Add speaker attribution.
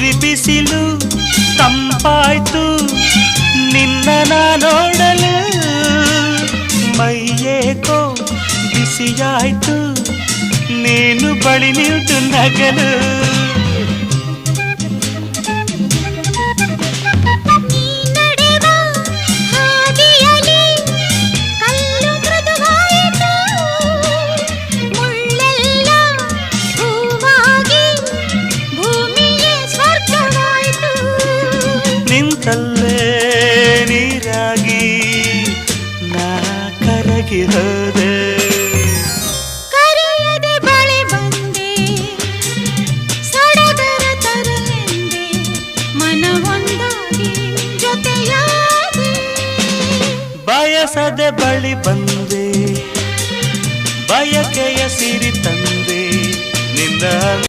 Speaker 1: ಉರಿ ಬಿಸಿಲು ತಂಪಾಯ್ತು ನಿನ್ನ ನೋಡಲು ಮೈಯೇಕೋ ಬಿಸಿಯಾಯ್ತು ನೀನು ಬಳಿ ನಿಂತು ನಗಲು ನಿಂತಲ್ಲೇ ನೀರಾಗಿ ನಾ ಕರಗಿ ಹೋದೆ
Speaker 2: ಕರೆಯದೆ ಬಳಿ ಬಂದೆ ಸಡಗರ ತರಲೆಂದೆ ಮನವೊಂದಾಗಿ ಜೊತೆಯಾದೆ
Speaker 1: ಬಯಸದೆ ಬಳಿ ಬಂದೆ ಬಯಕೆಯ ಸಿರಿ ತಂದೆ ನಿನ್ನ